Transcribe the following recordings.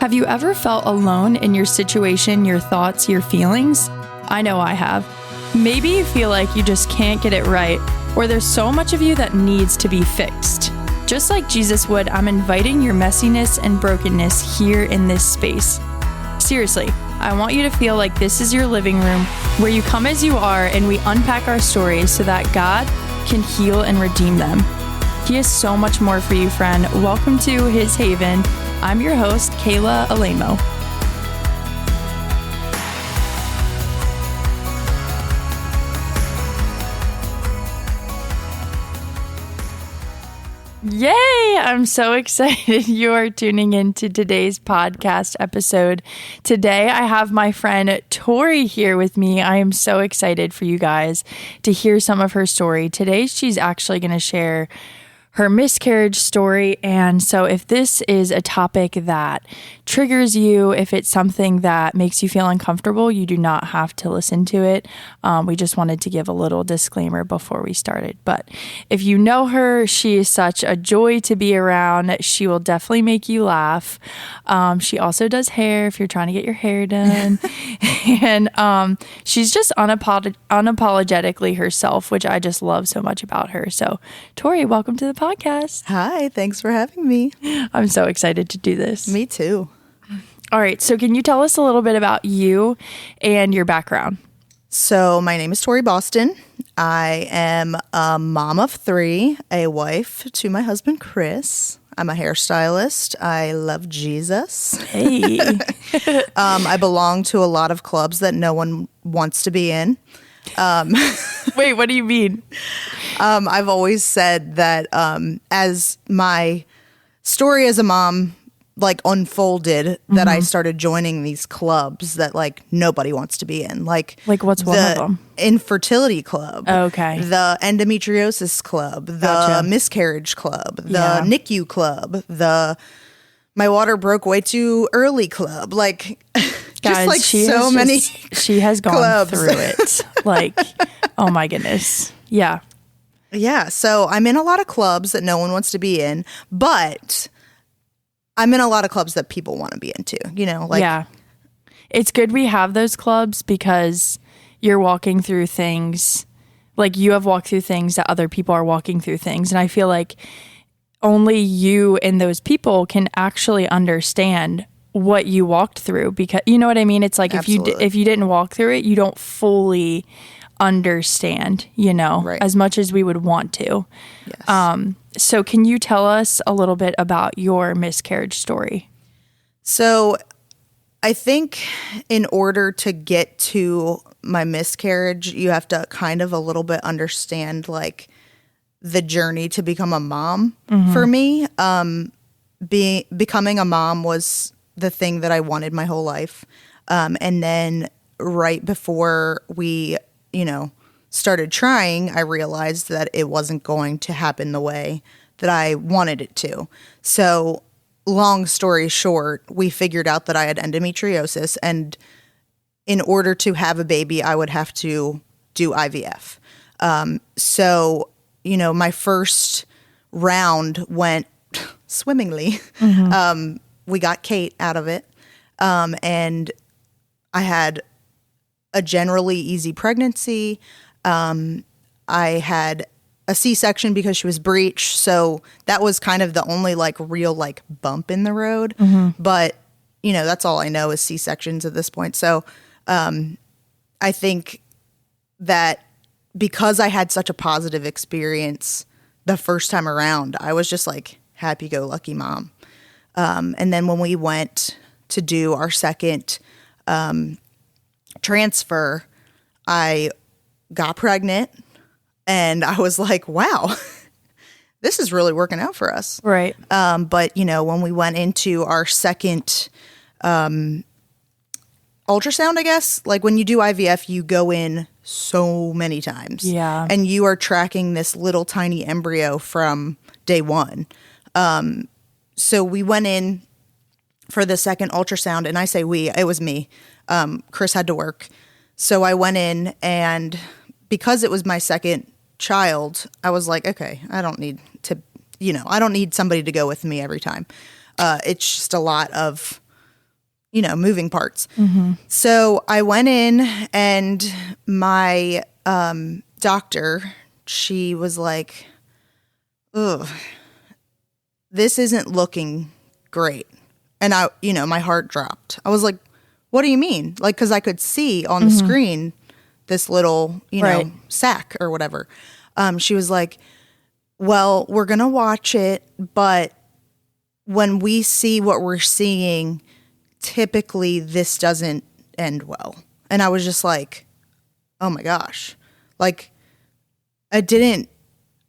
Have you ever felt alone in your situation, your thoughts, your feelings? I know I have. Maybe you feel like you just can't get it right, or there's so much of you that needs to be fixed. Just like Jesus would, I'm inviting your messiness and brokenness here in this space. Seriously, I want you to feel like this is your living room where you come as you are and we unpack our stories so that God can heal and redeem them. He has so much more for you, friend. Welcome to His Haven. I'm your host, Kayla Alemo. Yay! I'm so excited you are tuning into today's podcast episode. Today, I have my friend Torie here with me. I am so excited for you guys to hear some of her story. Today, she's actually going to share her miscarriage story. And so if this is a topic that triggers you, if it's something that makes you feel uncomfortable, you do not have to listen to it. We just wanted to give a little disclaimer before we started. But if you know her, she is such a joy to be around. She will definitely make you laugh. She also does hair if you're trying to get your hair done. And she's just unapologetically herself, which I just love so much about her. So Torie, welcome to the podcast. Hi, thanks for having me. I'm so excited to do this. Me too. All right, so can you tell us a little bit about you and your background? So my name is Torie Boston. I am a mom of 3, a wife to my husband, Chris. I'm a hairstylist. I love Jesus. Hey. I belong to a lot of clubs that no one wants to be in. Wait, what do you mean? I've always said that as my story as a mom unfolded, that I started joining these clubs that nobody wants to be in. Like what's one of them? Infertility club. Okay. The endometriosis club. Gotcha. The miscarriage club. The NICU club. The my water broke way too early club. Guys, she has gone clubs. through it. Oh my goodness. Yeah. Yeah. So I'm in a lot of clubs that no one wants to be in, but I'm in a lot of clubs that people want to be into, Yeah. It's good we have those clubs because you're walking through things, you have walked through things that other people are walking through things. And I feel like only you and those people can actually understand what you walked through, because you know what I mean? It's like if you didn't walk through it, you don't fully understand, Right. as much as we would want to. Yes. So can you tell us a little bit about your miscarriage story? So I think in order to get to my miscarriage, you have to kind of a little bit understand the journey to become a mom. Mm-hmm. For me. Becoming a mom was the thing that I wanted my whole life. And then right before we, started trying, I realized that it wasn't going to happen the way that I wanted it to. So long story short, we figured out that I had endometriosis, and in order to have a baby, I would have to do IVF. So, my first round went swimmingly. Mm-hmm. We got Kate out of it. And I had a generally easy pregnancy. I had a C-section because she was breech. So that was kind of the only real bump in the road. Mm-hmm. But, that's all I know is C-sections at this point. So I think that because I had such a positive experience the first time around, I was just happy-go-lucky mom. And then when we went to do our second transfer, I got pregnant, and I was like, wow, this is really working out for us. Right. But, when we went into our second ultrasound, I guess, when you do IVF, you go in so many times. Yeah. And you are tracking this little tiny embryo from day one. So we went in for the second ultrasound, and I say we, it was me. Chris had to work. So I went in, and because it was my second child, I was like, okay, I don't need to, I don't need somebody to go with me every time. It's just a lot of moving parts. So I went in, and my doctor, she was like, ugh, this isn't looking great. And my heart dropped. I was like, what do you mean? Like, because I could see on the screen this little, sac or whatever. She was like, well, we're going to watch it, but when we see what we're seeing, typically this doesn't end well. And I was just like, oh my gosh. Like, I didn't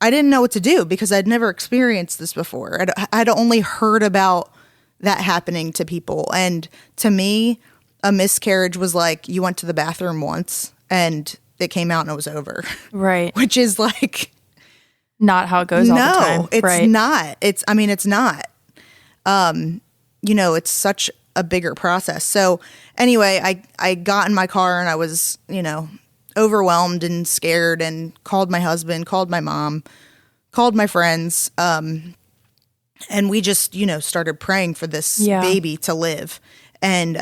know what to do because I'd never experienced this before. I'd only heard about that happening to people. And to me, a miscarriage was like, you went to the bathroom once and it came out and it was over. Right. Which is like, not how it goes all the time. No, it's not. It's not. It's such a bigger process. So anyway, I got in my car and I was, overwhelmed and scared, and called my husband, called my mom, called my friends. And we just, started praying for this baby to live. And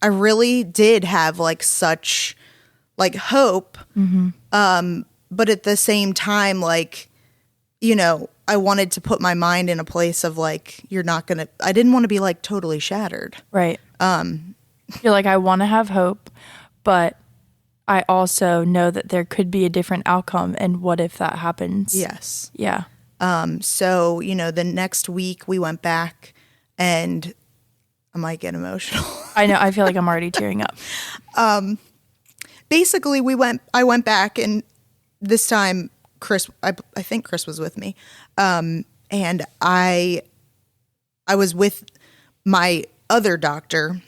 I really did have like such like hope. But at the same time, like, I wanted to put my mind in a place of like, I didn't want to be like totally shattered. Right. You're like, I want to have hope, but I also know that there could be a different outcome. And what if that happens? Yes. Yeah. So, the next week we went back, and I might get emotional. I know. I feel like I'm already tearing up. Basically I went back, and this time Chris, I think Chris was with me. And I was with my other doctor,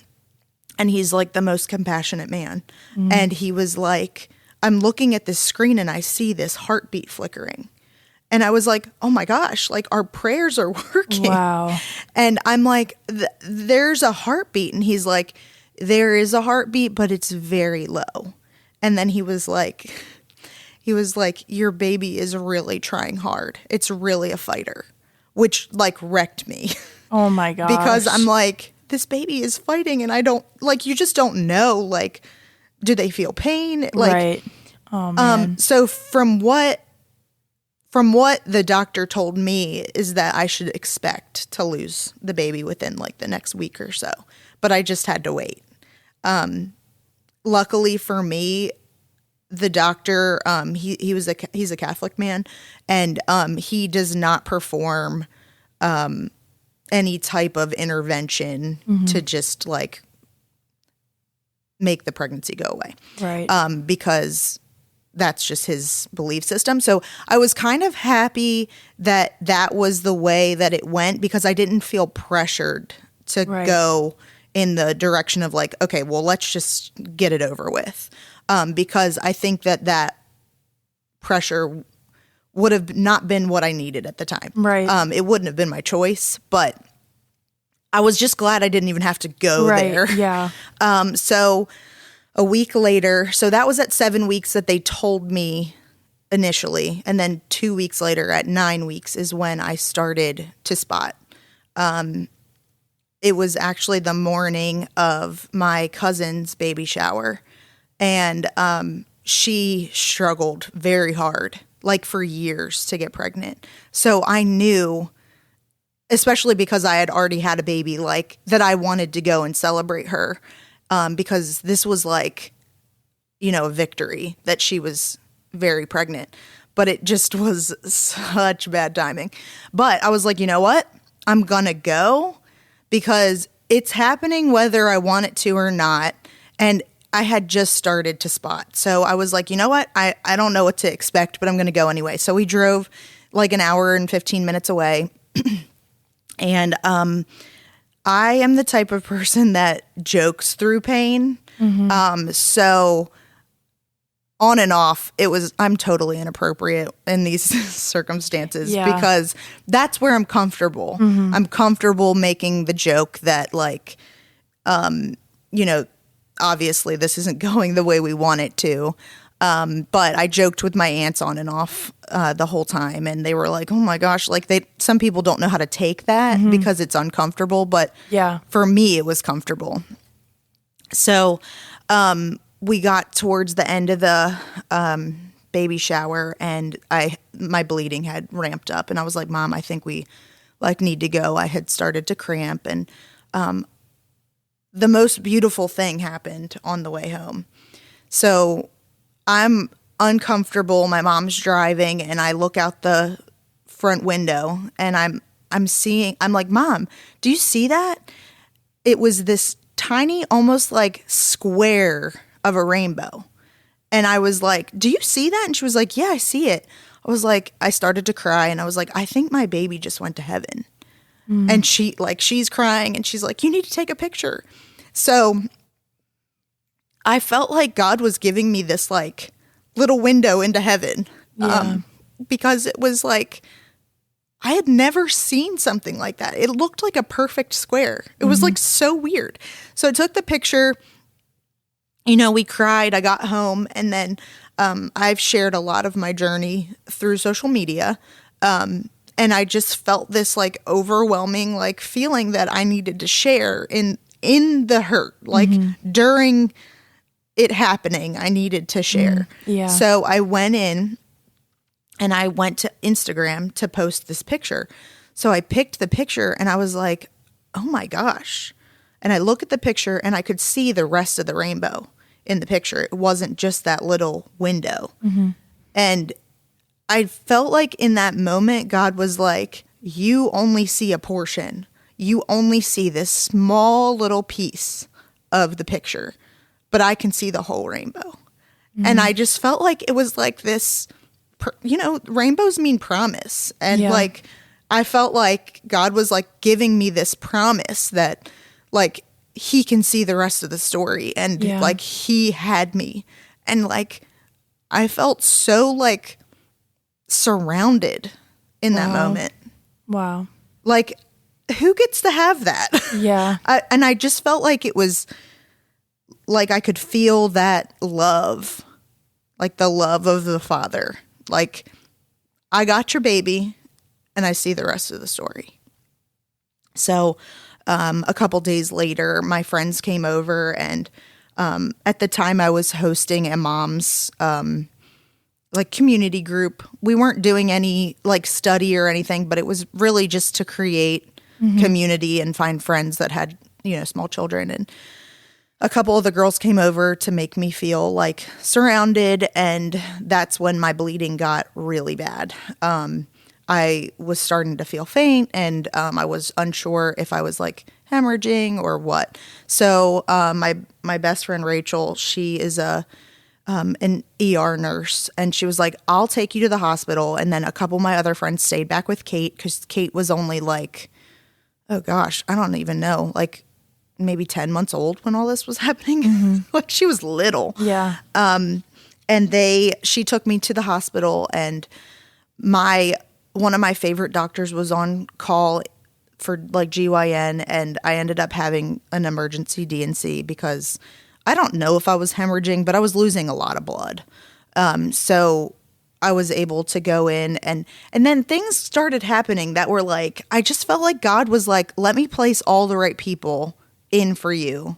and he's like the most compassionate man. And he was like, I'm looking at this screen and I see this heartbeat flickering. And I was like, oh my gosh, like our prayers are working. Wow. And I'm like, there's a heartbeat. And he's like, there is a heartbeat, but it's very low. And then he was like, your baby is really trying hard. It's really a fighter, which like wrecked me. Oh my gosh. Because I'm like, this baby is fighting, and I don't, like, you just don't know, like, do they feel pain? Like, right. Oh man. So from what the doctor told me is that I should expect to lose the baby within like the next week or so, but I just had to wait. Luckily for me, the doctor, he's a Catholic man, and he does not perform any type of intervention to just like make the pregnancy go away. Right. Because that's just his belief system. So I was kind of happy that was the way that it went, because I didn't feel pressured to go in the direction of like, okay, well, let's just get it over with. Because I think that pressure would have not been what I needed at the time. Right. It wouldn't have been my choice, but I was just glad I didn't even have to go there. Yeah. So a week later, so that was at 7 weeks that they told me initially. And then 2 weeks later at 9 weeks is when I started to spot. It was actually the morning of my cousin's baby shower. And she struggled very hard, like for years, to get pregnant. So I knew, especially because I had already had a baby, like that I wanted to go and celebrate her, because this was like, a victory that she was very pregnant. But it just was such bad timing. But I was like, you know what? I'm going to go because it's happening whether I want it to or not. And I had just started to spot. So I was like, you know what? I don't know what to expect, but I'm going to go anyway. So we drove like an hour and 15 minutes away. And I am the type of person that jokes through pain. So on and off, I'm totally inappropriate in these circumstances because that's where I'm comfortable. I'm comfortable making the joke that like, obviously this isn't going the way we want it to. But I joked with my aunts on and off the whole time, and they were like, "Oh my gosh!" Like some people don't know how to take that because it's uncomfortable, but for me, it was comfortable. So we got towards the end of the baby shower, and my bleeding had ramped up, and I was like, "Mom, I think we need to go." I had started to cramp, and the most beautiful thing happened on the way home. So I'm uncomfortable. My mom's driving, and I look out the front window, and I'm like, "Mom, do you see that?" It was this tiny, almost like square of a rainbow. And I was like, "Do you see that?" And she was like, "Yeah, I see it." I started to cry, and I was like, "I think my baby just went to heaven." And she's crying, and she's like, "You need to take a picture." So I felt like God was giving me this like little window into heaven, because it was like, I had never seen something like that. It looked like a perfect square. It was like so weird. So I took the picture, we cried, I got home, and then I've shared a lot of my journey through social media. And I just felt this like overwhelming like feeling that I needed to share in the hurt, like during it happening, I needed to share. So I went in and I went to Instagram to post this picture. So I picked the picture, and I was like, "Oh my gosh." And I look at the picture, and I could see the rest of the rainbow in the picture. It wasn't just that little window. And I felt like in that moment, God was like, "You only see a portion. You only see this small little piece of the picture, but I can see the whole rainbow." And I just felt like it was like this, rainbows mean promise. And like, I felt like God was like giving me this promise that like he can see the rest of the story, and like he had me. And like, I felt so like surrounded in that moment. Wow. Like, who gets to have that? Yeah. And I just felt like it was like I could feel that love, like the love of the Father. Like, I got your baby, and I see the rest of the story. So a couple days later, my friends came over, and at the time I was hosting a mom's like community group. We weren't doing any like study or anything, but it was really just to create community and find friends that had, small children. And a couple of the girls came over to make me feel like surrounded. And that's when my bleeding got really bad. I was starting to feel faint, and I was unsure if I was like hemorrhaging or what. So my best friend Rachel, she is an ER nurse, and she was like, "I'll take you to the hospital." And then a couple of my other friends stayed back with Kate, because Kate was only like, oh gosh, I don't even know, like maybe 10 months old when all this was happening. Like, she was little. Yeah. And she took me to the hospital, and one of my favorite doctors was on call for like GYN, and I ended up having an emergency D&C because I don't know if I was hemorrhaging, but I was losing a lot of blood. So I was able to go in, and then things started happening that were like, I just felt like God was like, "Let me place all the right people in for you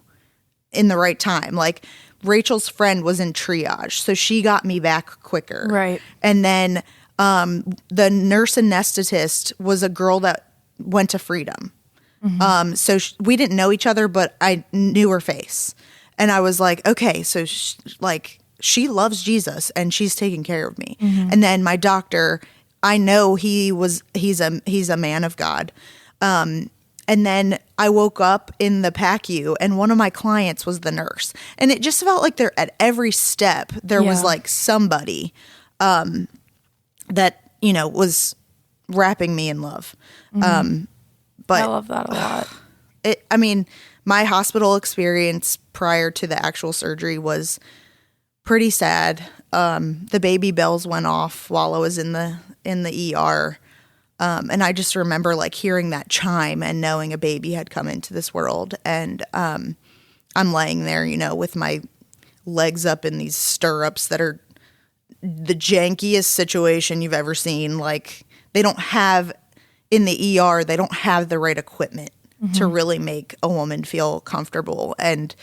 in the right time." Like, Rachel's friend was in triage, so she got me back quicker. Right. And then the nurse anesthetist was a girl that went to Freedom. So we didn't know each other, but I knew her face. And I was like, okay, so she loves Jesus, and she's taking care of me. And then my doctor, I know he's a man of God. And then I woke up in the PACU, and one of my clients was the nurse. And it just felt like at every step there was like somebody that, was wrapping me in love. But I love that a lot. My hospital experience prior to the actual surgery was pretty sad. The baby bells went off while I was in the ER. And I just remember like hearing that chime and knowing a baby had come into this world. And I'm laying there, with my legs up in these stirrups that are the jankiest situation you've ever seen. Like, they don't have, in the ER, they don't have the right equipment to really make a woman feel comfortable. And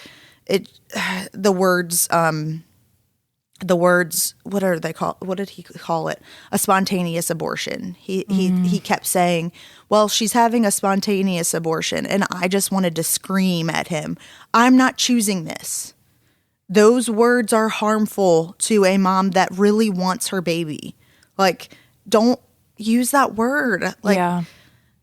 the words, what are they called? What did he call it? A spontaneous abortion. He kept saying, well, she's having a spontaneous abortion. And I just wanted to scream at him. I'm not choosing this. Those words are harmful to a mom that really wants her baby. Like, don't use that word. Like, yeah.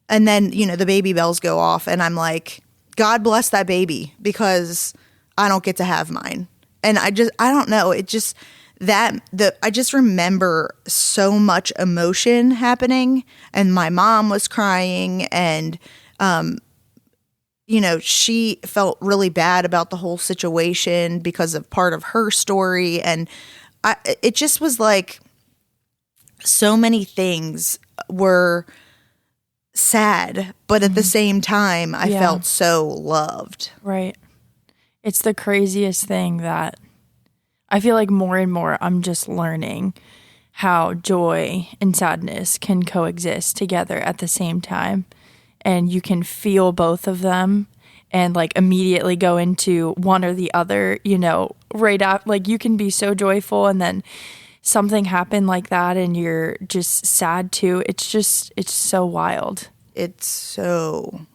And then, you know, the baby bells go off and I'm like, God bless that baby, because I don't get to have mine. And I don't know. It just, I just remember so much emotion happening, and my mom was crying, and, you know, she felt really bad about the whole situation because of part of her story. And it just was like, so many things were sad, but at the same time, I felt so loved. Right. It's the craziest thing that I feel like more and more I'm just learning how joy and sadness can coexist together at the same time. And you can feel both of them and like immediately go into one or the other, you know, right after. Like, you can be so joyful and then something happened like that and you're just sad too. It's so wild. It's so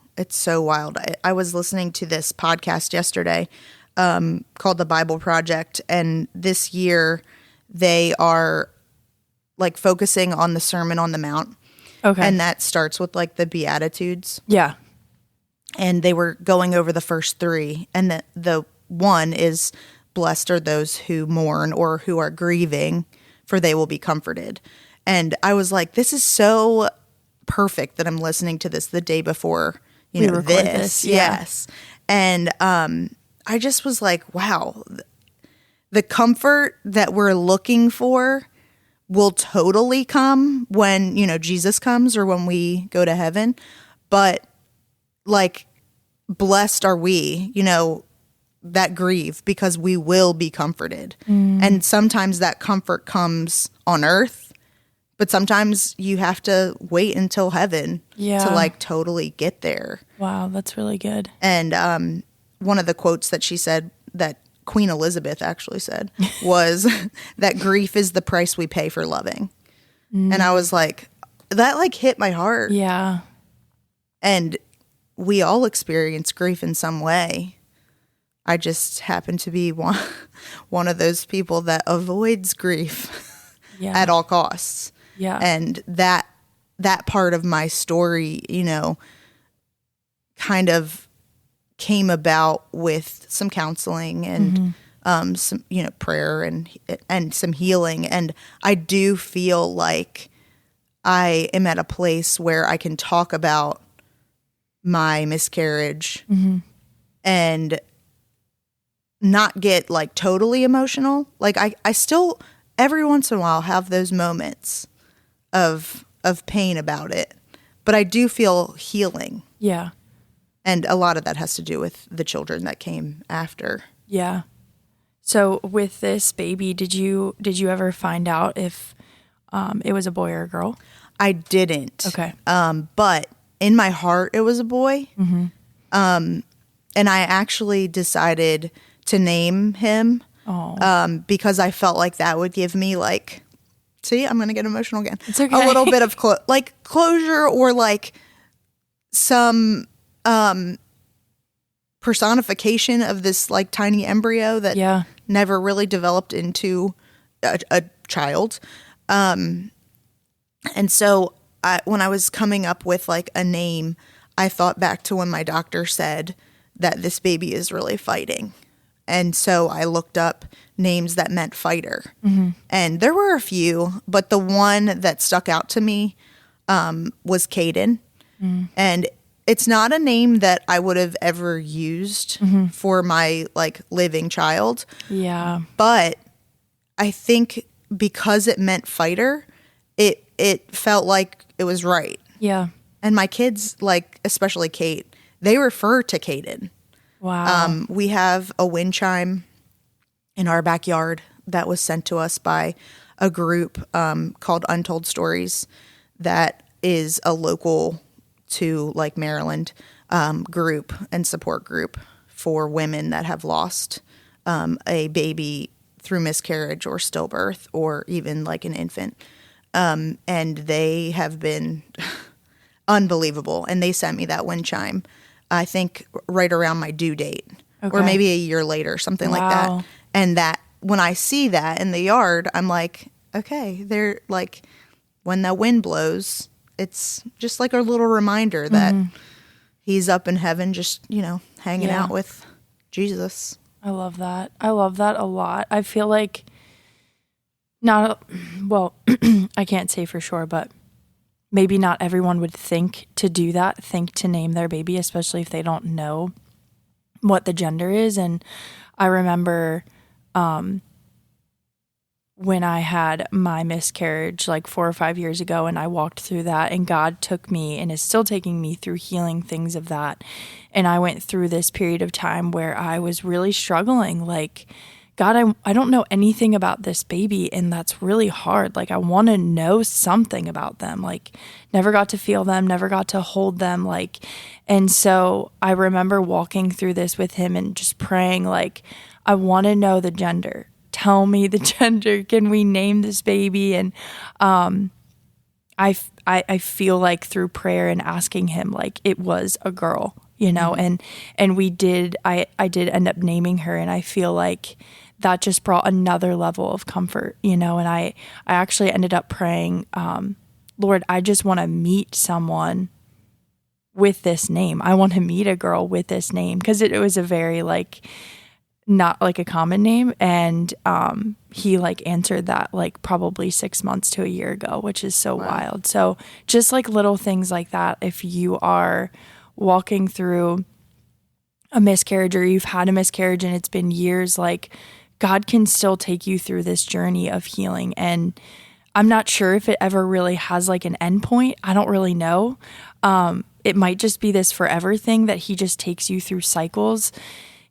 wild. I was listening to this podcast yesterday called The Bible Project, and this year they are like focusing on the Sermon on the Mount. Okay. And that starts with like the Beatitudes. Yeah. And they were going over the first three, and the one is, blessed are those who mourn or who are grieving, for they will be comforted. And I was like, this is so perfect that I'm listening to this the day before, you know, this. Yeah. Yes. And I just was like, wow, the comfort that we're looking for will totally come when, you know, Jesus comes or when we go to heaven. But like, blessed are we, you know, that grieve, because we will be comforted. And sometimes that comfort comes on earth, but sometimes you have to wait until heaven to like totally get there. Wow, that's really good. And one of the quotes that she said, that Queen Elizabeth actually said, was that grief is the price we pay for loving. And I was like, that like hit my heart. Yeah. And we all experience grief in some way. I just happen to be one of those people that avoids grief at all costs. Yeah. And that part of my story, you know, kind of came about with some counseling and some, you know, prayer and some healing. And I do feel like I am at a place where I can talk about my miscarriage and not get like totally emotional. Like I still every once in a while have those moments of pain about it, but I do feel healing. Yeah. And a lot of that has to do with the children that came after. Yeah. So with this baby, did you ever find out if it was a boy or a girl? I didn't. Okay. But in my heart, it was a boy. And I actually decided to name him because I felt like that would give me like, see, I'm going to get emotional again. It's okay. A little bit of closure, or like some personification of this like tiny embryo that never really developed into a child. And so when I was coming up with like a name, I thought back to when my doctor said that this baby is really fighting. And so I looked up names that meant fighter. And there were a few, but the one that stuck out to me was Caden. And it's not a name that I would have ever used for my like living child. Yeah. But I think because it meant fighter, it felt like it was right. Yeah. And my kids, like especially Kate, they refer to Caden. Wow. We have a wind chime in our backyard that was sent to us by a group called Untold Stories that is a local to like Maryland group and support group for women that have lost a baby through miscarriage or stillbirth or even like an infant. And they have been unbelievable. And they sent me that wind chime, I think right around my due date or maybe a year later, something like that. And that when I see that in the yard, I'm like, okay, they're like, when the wind blows, it's just like a little reminder that he's up in heaven, just, you know, hanging out with Jesus. I love that. I love that a lot. I feel like I can't say for sure, but maybe not everyone would think to do that, think to name their baby, especially if they don't know what the gender is. And I remember when I had my miscarriage like 4 or 5 years ago, and I walked through that, and God took me and is still taking me through healing things of that. And I went through this period of time where I was really struggling, like, God, I don't know anything about this baby, and that's really hard. Like, I want to know something about them. Like, never got to feel them, never got to hold them. Like, and so I remember walking through this with him and just praying, like, I want to know the gender. Tell me the gender. Can we name this baby? And I feel like through prayer and asking him, like, it was a girl, you know, and we did. I did end up naming her, and I feel like that just brought another level of comfort, you know. And I actually ended up praying, Lord, I just want to meet someone with this name. I want to meet a girl with this name, because it was a very like not like a common name. And he like answered that like probably 6 months to a year ago, which is so wild. So just like little things like that, if you are walking through a miscarriage or you've had a miscarriage and it's been years, like, God can still take you through this journey of healing. And I'm not sure if it ever really has like an end point. I don't really know. It might just be this forever thing that he just takes you through cycles,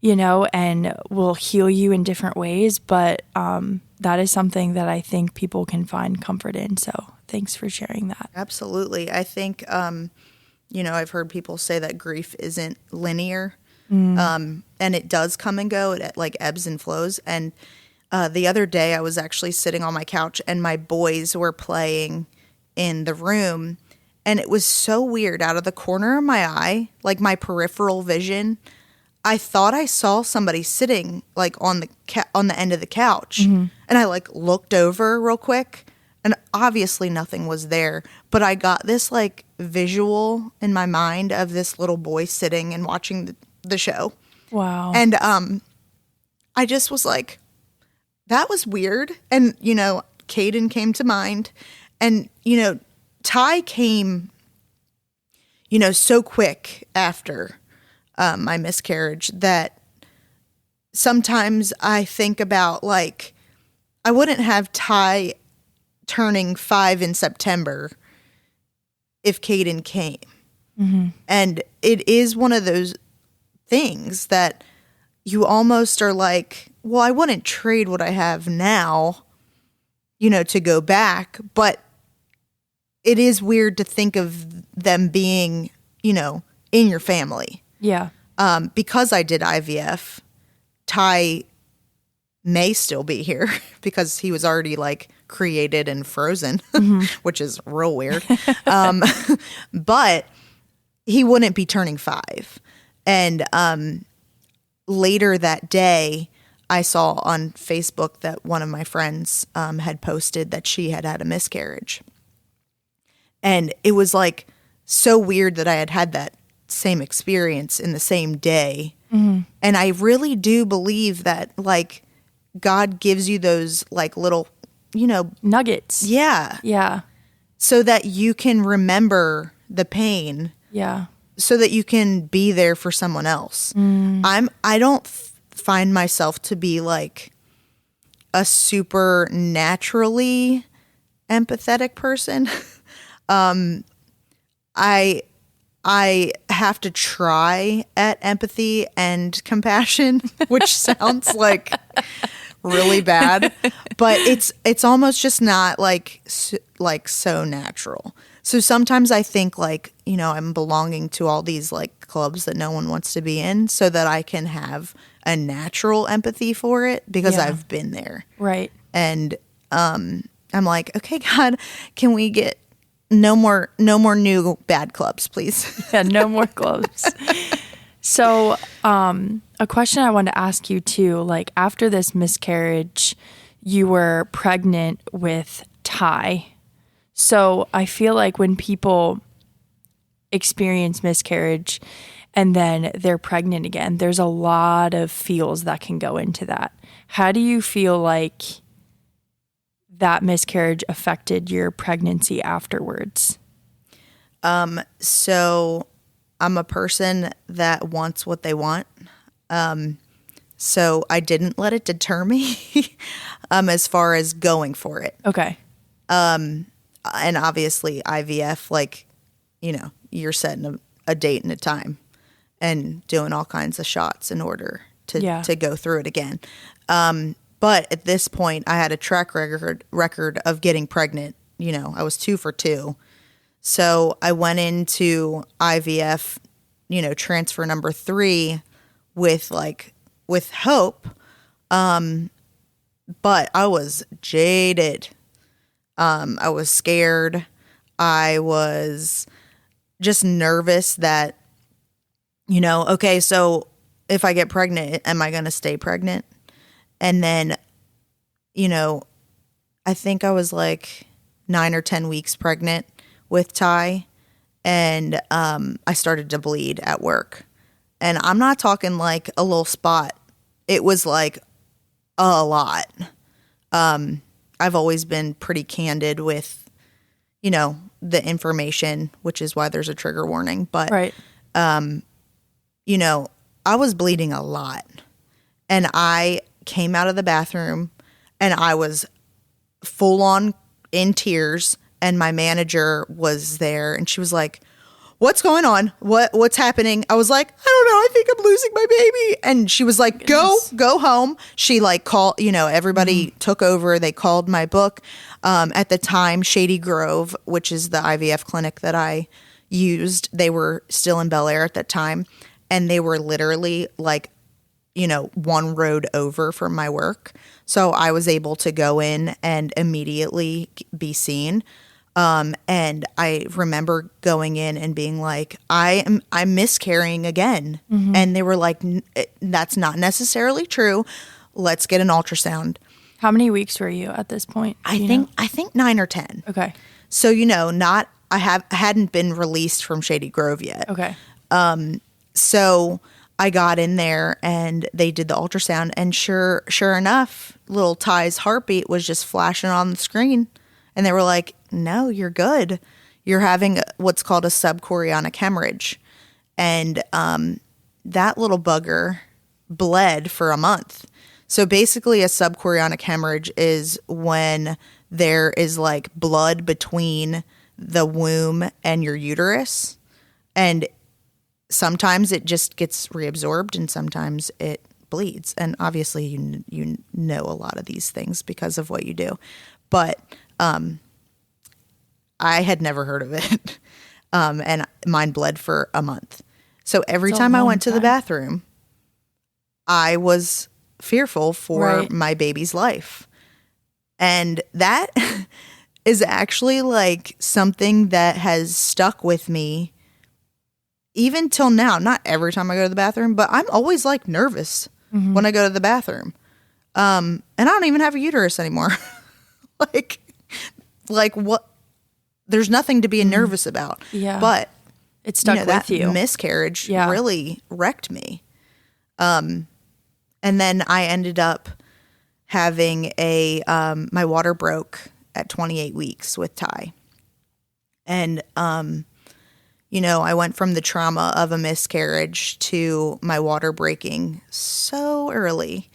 you know, and will heal you in different ways. But that is something that I think people can find comfort in. So thanks for sharing that. Absolutely. I think, you know, I've heard people say that grief isn't linear. And it does come and go. It like ebbs and flows. And the other day I was actually sitting on my couch and my boys were playing in the room, and it was so weird. Out of the corner of my eye, like my peripheral vision, I thought I saw somebody sitting like on the end of the couch. And I like looked over real quick, and obviously nothing was there, but I got this like visual in my mind of this little boy sitting and watching the show. Wow. And I just was like, that was weird. And, you know, Caden came to mind. And, you know, Ty came, you know, so quick after my miscarriage that sometimes I think about, like, I wouldn't have Ty turning 5 in September if Caden came. And it is one of those things that you almost are like, well, I wouldn't trade what I have now, you know, to go back. But it is weird to think of them being, you know, in your family. Yeah. Because I did IVF, Ty may still be here because he was already like created and frozen, which is real weird. But he wouldn't be turning 5. And later that day, I saw on Facebook that one of my friends had posted that she had had a miscarriage. And it was like so weird that I had that same experience in the same day. And I really do believe that like God gives you those like little, you know, nuggets. Yeah. Yeah. So that you can remember the pain. Yeah. So that you can be there for someone else. I don't find myself to be like a super naturally empathetic person. I have to try at empathy and compassion, which sounds like really bad, but it's almost just not like so natural. So sometimes I think like, you know, I'm belonging to all these like clubs that no one wants to be in so that I can have a natural empathy for it because I've been there. Right. And I'm like, okay, God, can we get no more new bad clubs, please? Yeah, no more clubs. So, a question I wanted to ask you too, like after this miscarriage, you were pregnant with Ty. So I feel like when people experience miscarriage and then they're pregnant again, there's a lot of feels that can go into that. How do you feel like that miscarriage affected your pregnancy afterwards? So I'm a person that wants what they want. So I didn't let it deter me as far as going for it. Okay. And obviously IVF, like, you know, you're setting a date and a time and doing all kinds of shots in order to go through it again. But at this point I had a track record of getting pregnant. You know, I was 2 for 2. So I went into IVF, you know, transfer number 3 with hope. But I was jaded. I was scared. I was just nervous that, you know, okay, so if I get pregnant, am I going to stay pregnant? And then, you know, I think I was like 9 or 10 weeks pregnant with Ty, and I started to bleed at work. And I'm not talking like a little spot. It was like a lot. I've always been pretty candid with, you know, the information, which is why there's a trigger warning. But, right. You know, I was bleeding a lot. And I came out of the bathroom and I was full on in tears. And my manager was there and she was like, what's going on? What's happening? I was like, I don't know. I think I'm losing my baby. And she was like, go home. She like called, you know, everybody took over. They called my book. At the time, Shady Grove, which is the IVF clinic that I used, they were still in Bel Air at that time. And they were literally like, you know, one road over from my work. So I was able to go in and immediately be seen. And I remember going in and being like, I'm miscarrying again. Mm-hmm. And they were like, that's not necessarily true. Let's get an ultrasound. How many weeks were you at this point? I think 9 or 10. Okay. So, you know, I hadn't been released from Shady Grove yet. Okay. So I got in there and they did the ultrasound, and sure enough, little Ty's heartbeat was just flashing on the screen. And they were like, no, you're good. You're having what's called a subchorionic hemorrhage. And that little bugger bled for a month. So basically a subchorionic hemorrhage is when there is like blood between the womb and your uterus. And sometimes it just gets reabsorbed and sometimes it bleeds. And obviously you know a lot of these things because of what you do. But I had never heard of it. And mine bled for a month. So every time I went to the bathroom, I was fearful for my baby's life. And that is actually like something that has stuck with me even till now. Not every time I go to the bathroom, but I'm always like nervous when I go to the bathroom. And I don't even have a uterus anymore. like what? There's nothing to be nervous about. Yeah. But it stuck with that you. Miscarriage really wrecked me. And then I ended up having my water broke at 28 weeks with Ty. And, you know, I went from the trauma of a miscarriage to my water breaking so early.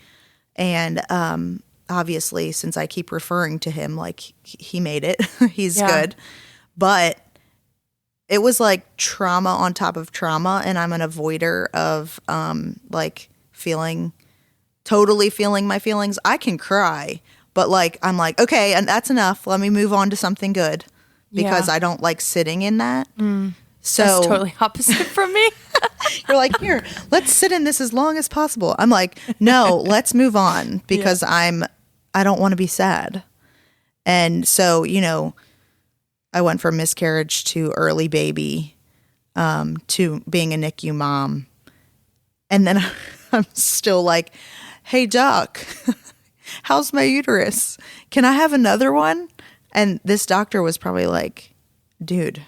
And, obviously, since I keep referring to him like he made it, he's good. But it was like trauma on top of trauma, and I'm an avoider of like feeling totally feeling my feelings, I can cry. But like, I'm like, okay, and that's enough. Let me move on to something good because I don't like sitting in that. So That's totally opposite from me. you're like, here, let's sit in this as long as possible. I'm like, no, let's move on because I don't want to be sad. And so, you know, I went from miscarriage to early baby, to being a NICU mom. And then I'm still like, hey, doc, how's my uterus? Can I have another one? And this doctor was probably like, dude,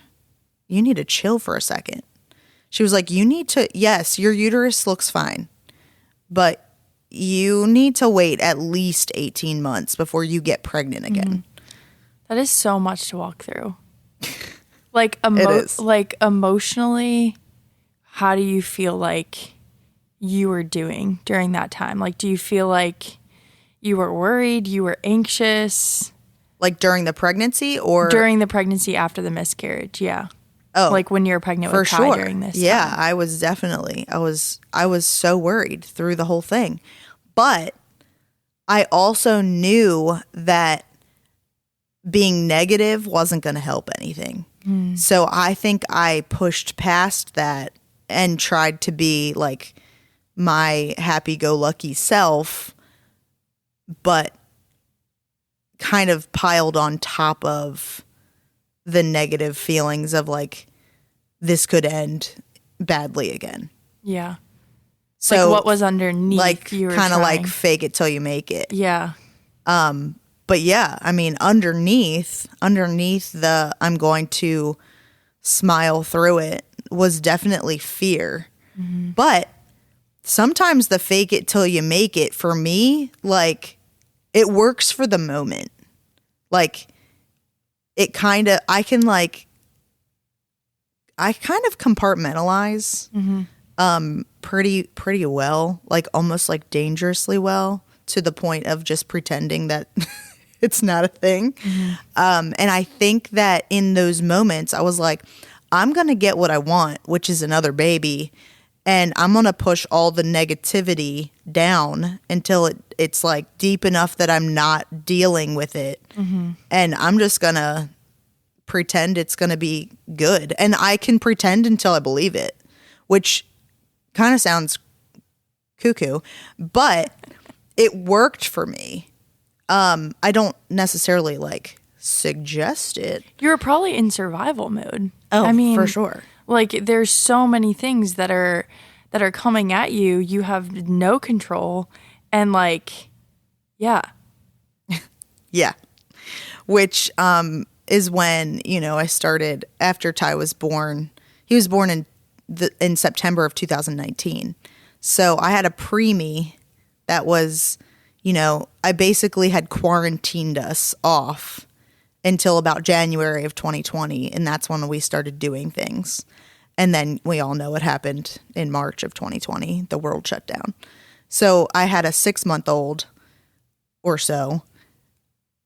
you need to chill for a second. She was like, yes, your uterus looks fine, but you need to wait at least 18 months before you get pregnant again. That is so much to walk through. It is. Like emotionally, how do you feel like you were doing during that time? Like, do you feel like you were worried, you were anxious? Like during the pregnancy or? During the pregnancy after the miscarriage, yeah. Oh, like when you were pregnant with Ty during this time. Yeah, I was definitely. I was so worried through the whole thing. But I also knew that being negative wasn't going to help anything. So I think I pushed past that and tried to be like my happy-go-lucky self, but kind of piled on top of the negative feelings of like, this could end badly again. Yeah. So like what was underneath? Like kind of like fake it till you make it. Yeah. But yeah, I mean, underneath the I'm going to smile through it was definitely fear. But sometimes the fake it till you make it, for me, like it works for the moment. Like it kind of, I kind of compartmentalize pretty well, like almost like dangerously well, to the point of just pretending that it's not a thing. And I think that in those moments, I was like, I'm going to get what I want, which is another baby. And I'm going to push all the negativity down until it's like deep enough that I'm not dealing with it. And I'm just going to pretend it's going to be good. And I can pretend until I believe it, which kind of sounds cuckoo, but it worked for me. I don't necessarily like suggest it. You were probably in survival mode. Oh, I mean, for sure. Like there's so many things that are coming at you. You have no control, and like, yeah. Yeah. Which is when, you know, I started after Ty was born. He was born in September of 2019. So I had a preemie that was, you know, I basically had quarantined us off until about January of 2020. And that's when we started doing things. And then we all know what happened in March of 2020. The world shut down. So I had a 6-month-old or so,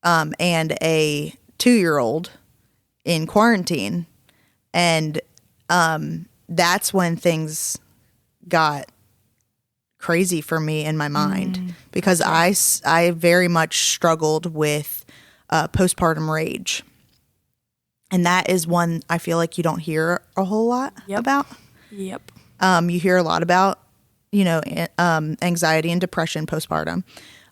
and a 2-year-old in quarantine. And that's when things got crazy for me in my mind, because I very much struggled with postpartum rage. And that is one I feel like you don't hear a whole lot about. Yep. You hear a lot about, you know, anxiety and depression postpartum.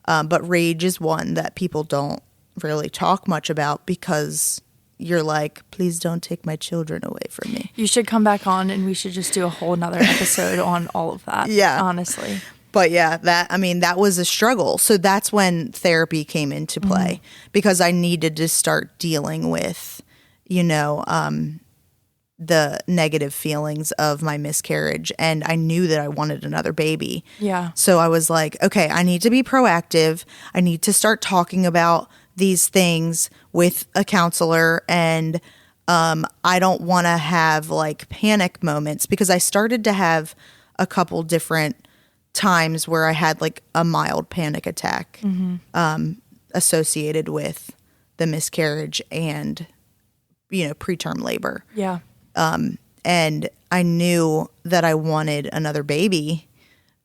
But rage is one that people don't really talk much about, because you're like, please don't take my children away from me. You should come back on and we should just do a whole nother episode on all of that. Yeah. Honestly. But yeah, that was a struggle. So that's when therapy came into play, because I needed to start dealing with, you know, the negative feelings of my miscarriage. And I knew that I wanted another baby. Yeah. So I was like, okay, I need to be proactive. I need to start talking about these things with a counselor. And I don't want to have like panic moments, because I started to have a couple different times where I had like a mild panic attack associated with the miscarriage and, you know, preterm labor. Yeah. And I knew that I wanted another baby,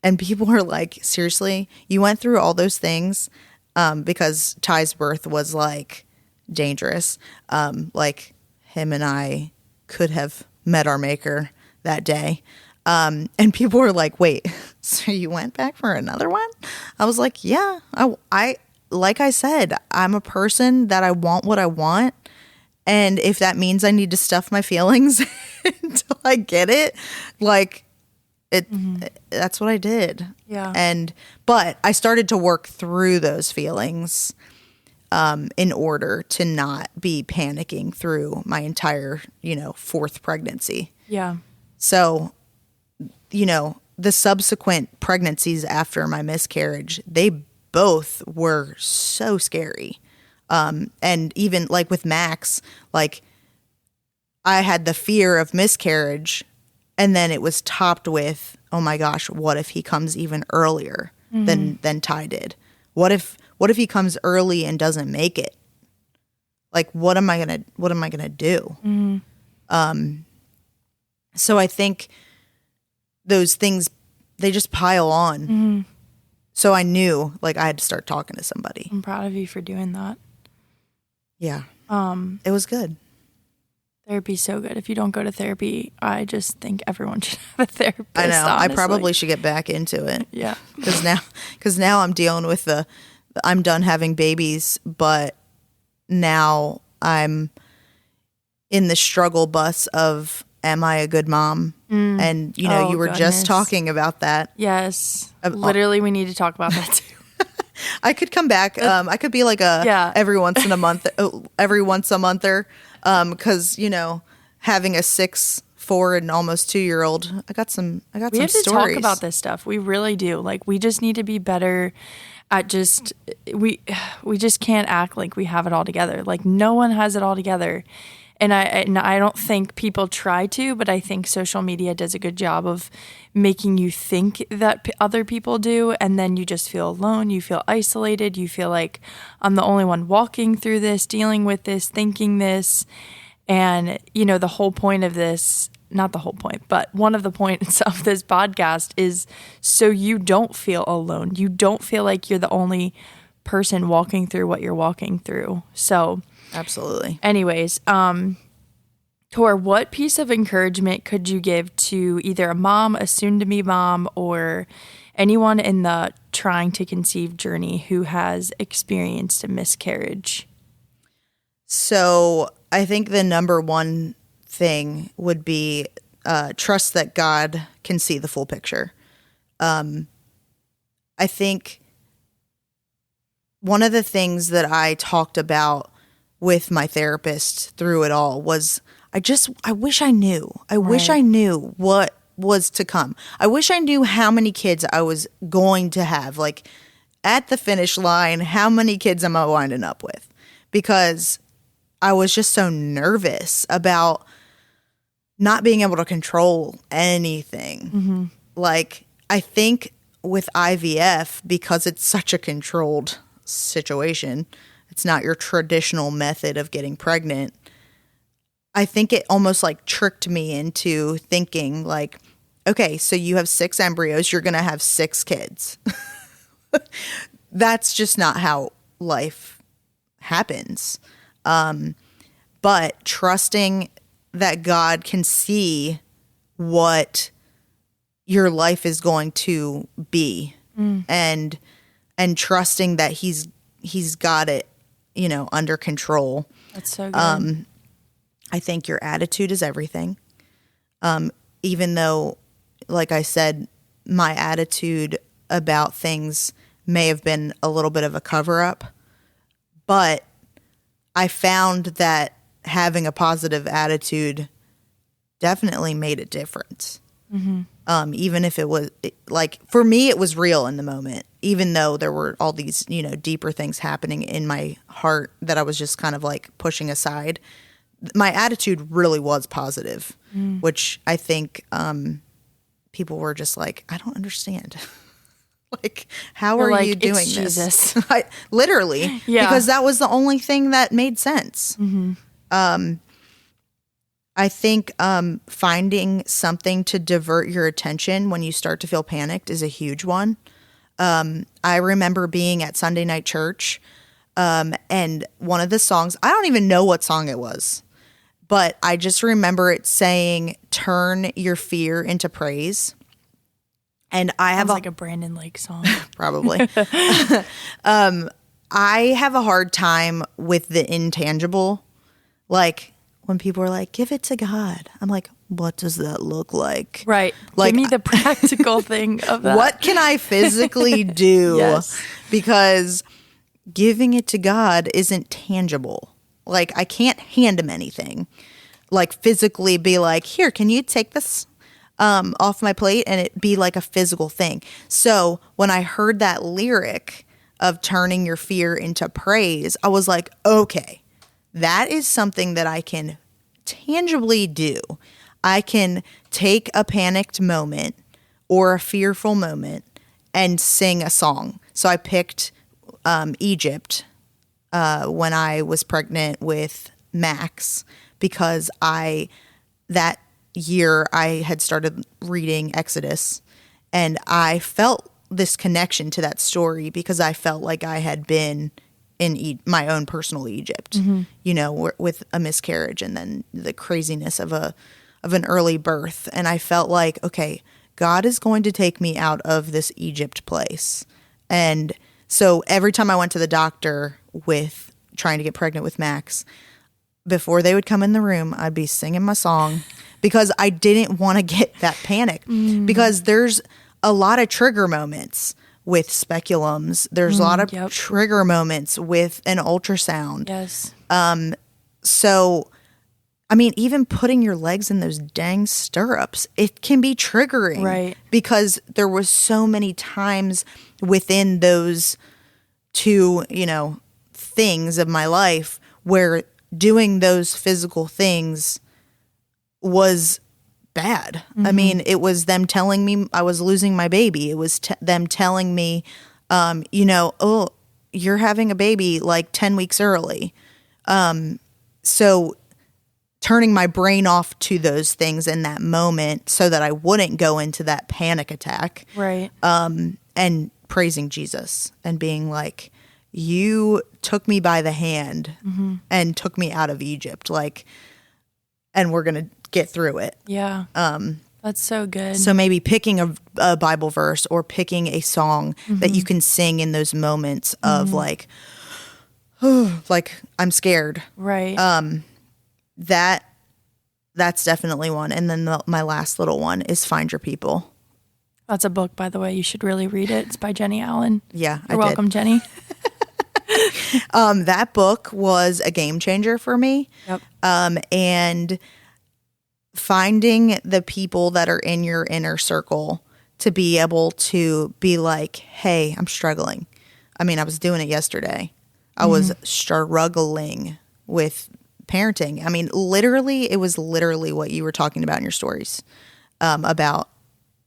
And people were like, seriously, you went through all those things because Ty's birth was like dangerous. Like him and I could have met our maker that day. And people were like, wait, so you went back for another one? I was like, yeah, I like I said, I'm a person that I want what I want. And if that means I need to stuff my feelings until I get it, like that's what I did. Yeah. But I started to work through those feelings in order to not be panicking through my entire, fourth pregnancy. Yeah. So, the subsequent pregnancies after my miscarriage, they both were so scary. And even like with Max, like I had the fear of miscarriage, and then it was topped with, oh my gosh, what if he comes even earlier than Ty did? What if he comes early and doesn't make it? Like, what am I gonna do? So I think those things, they just pile on. So I knew like I had to start talking to somebody. I'm proud of you for doing that. Yeah. It was good. Therapy's so good. If you don't go to therapy, I just think everyone should have a therapist. I know. Honestly. I probably should get back into it. Yeah. Because now I'm dealing with I'm done having babies, but now I'm in the struggle bus of, am I a good mom? And, you were just talking about that. Yes. Literally, we need to talk about that too. I could come back. I could be like every once a monther. Because, having a 6, 4, and almost 2-year-old, I got some stories. We have to talk about this stuff. We really do. Like, we just need to be better at we just can't act like we have it all together. Like, no one has it all together. And I don't think people try to, but I think social media does a good job of making you think that other people do, and then you just feel alone. You feel isolated. You feel like I'm the only one walking through this, dealing with this, thinking this. And, the whole point of this, not the whole point, but one of the points of this podcast is so you don't feel alone. You don't feel like you're the only person walking through what you're walking through. So... Absolutely. Anyways, Tor, what piece of encouragement could you give to either a mom, a soon-to-be mom, or anyone in the trying to conceive journey who has experienced a miscarriage? So I think the number one thing would be trust that God can see the full picture. I think one of the things that I talked about with my therapist through it all was I wish I knew. I wish I knew what was to come. I wish I knew how many kids I was going to have. Like at the finish line, how many kids am I winding up with? Because I was just so nervous about not being able to control anything. Like I think with IVF, because it's such a controlled situation, it's not your traditional method of getting pregnant. I think it almost like tricked me into thinking like, okay, so you have 6 embryos, you're going to have 6 kids. That's just not how life happens. But trusting that God can see what your life is going to be and trusting that he's got it, under control. That's so good. I think your attitude is everything. Even though, like I said, my attitude about things may have been a little bit of a cover-up, but I found that having a positive attitude definitely made a difference. Even if it was, like, for me, it was real in the moment, even though there were all these, deeper things happening in my heart that I was just kind of, like, pushing aside. My attitude really was positive, which I think people were just like, I don't understand. Like, how are you doing this? Jesus. Literally, because that was the only thing that made sense. I I think finding something to divert your attention when you start to feel panicked is a huge one. I remember being at Sunday night church, and one of the songs, I don't even know what song it was, but I just remember it saying, "Turn your fear into praise." And I have like a Brandon Lake song. Probably. I have a hard time with the intangible. Like when people are like, "Give it to God." I'm like, what does that look like? Right. Like, give me the practical thing of that. What can I physically do? Yes. Because giving it to God isn't tangible. Like I can't hand him anything. Like physically be like, "Here, can you take this off my plate?" And it be like a physical thing. So when I heard that lyric of turning your fear into praise, I was like, okay, that is something that I can tangibly do. I can take a panicked moment or a fearful moment and sing a song. So I picked Egypt when I was pregnant with Max, because that year I had started reading Exodus, and I felt this connection to that story because I felt like I had been in my own personal Egypt, you know, with a miscarriage and then the craziness of an early birth. And I felt like, okay, God is going to take me out of this Egypt place. And so every time I went to the doctor with trying to get pregnant with Max, before they would come in the room, I'd be singing my song because I didn't want to get that panic, because there's a lot of trigger moments with speculums. There's a lot of trigger moments with an ultrasound. Yes. So, I mean, even putting your legs in those dang stirrups, it can be triggering. Right. Because there was so many times within those two, you know, things of my life where doing those physical things was bad. I mean, it was them telling me I was losing my baby. It was them telling me, you know, "Oh, you're having a baby like 10 weeks early." So turning my brain off to those things in that moment so that I wouldn't go into that panic attack. Right. And praising Jesus and being like, "You took me by the hand and took me out of Egypt. Like, and we're going to get through it." Yeah. That's so good. So maybe picking a Bible verse or picking a song that you can sing in those moments of like, oh, like I'm scared. Right. That's definitely one. And then my last little one is Find Your People. That's a book, by the way. You should really read it. It's by Jenny Allen. Yeah, You're welcome, Jenny. That book was a game changer for me. Yep. And finding the people that are in your inner circle to be able to be like, "Hey, I'm struggling." I mean, I was doing it yesterday. I was struggling with parenting. I mean, literally, it was literally what you were talking about in your stories, about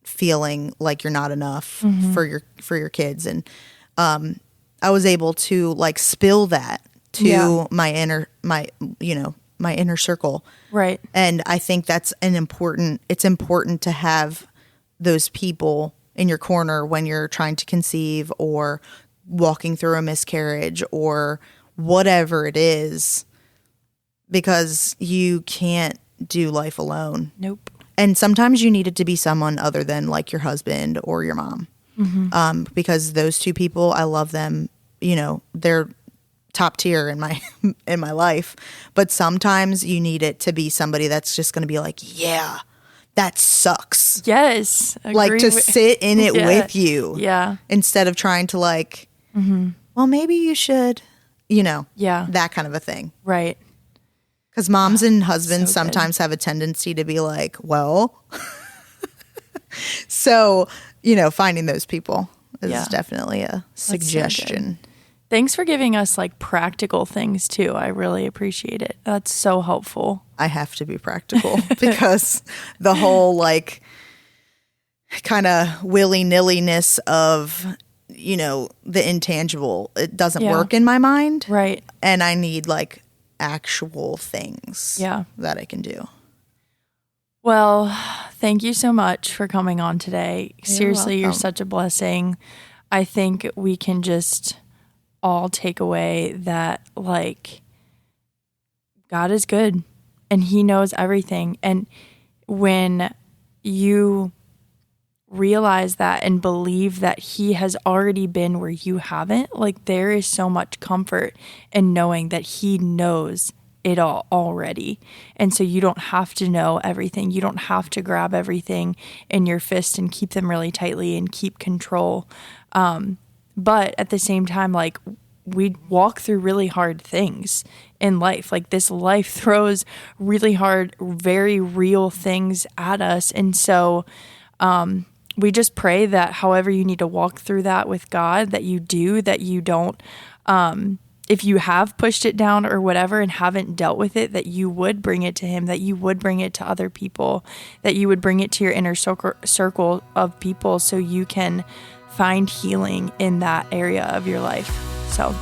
feeling like you're not enough for your kids. And I was able to like spill that to my inner circle. Right. And I think that's it's important to have those people in your corner when you're trying to conceive or walking through a miscarriage or whatever it is, because you can't do life alone. Nope. And sometimes you need it to be someone other than like your husband or your mom. Because those two people, I love them, you know, they're top tier in my life. But sometimes you need it to be somebody that's just going to be like, "Yeah, that sucks." Yes. Like to sit in it with you. Yeah. Instead of trying to like, well, maybe you should, you know, Yeah. that kind of a thing. Right. Because moms and husbands so good. sometimes have a tendency to be like, well, so, you know, finding those people is definitely a suggestion. So thanks for giving us like practical things too. I really appreciate it. That's so helpful. I have to be practical because the whole like kind of willy-nilliness of, you know, the intangible, it doesn't work in my mind. Right. And I need like actual things that I can do. Well, thank you so much for coming on today. Seriously, you're welcome. such a blessing. I think we can just all take away that, like, God is good and he knows everything. And when you realize that and believe that he has already been where you haven't, like, there is so much comfort in knowing that he knows it all already. And so you don't have to know everything. You don't have to grab everything in your fist and keep them really tightly and keep control. But at the same time, like, we walk through really hard things in life. Like, this life throws really hard, very real things at us. And so we just pray that however you need to walk through that with God, that you do, that you don't, if you have pushed it down or whatever and haven't dealt with it, that you would bring it to him, that you would bring it to other people, that you would bring it to your inner circle of people so you can find healing in that area of your life. So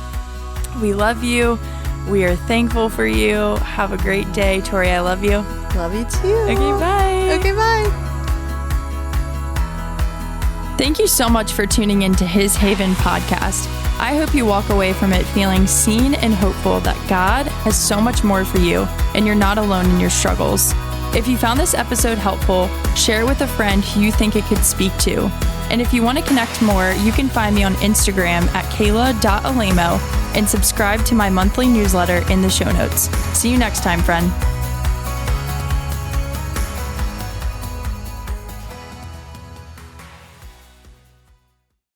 we love you. We are thankful for you. Have a great day. Torie, I love you. Love you too. Okay, bye. Okay, bye. Thank you so much for tuning into His Haven podcast. I hope you walk away from it feeling seen and hopeful that God has so much more for you and you're not alone in your struggles. If you found this episode helpful, share it with a friend who you think it could speak to. And if you want to connect more, you can find me on Instagram at kayla.alamo and subscribe to my monthly newsletter in the show notes. See you next time, friend.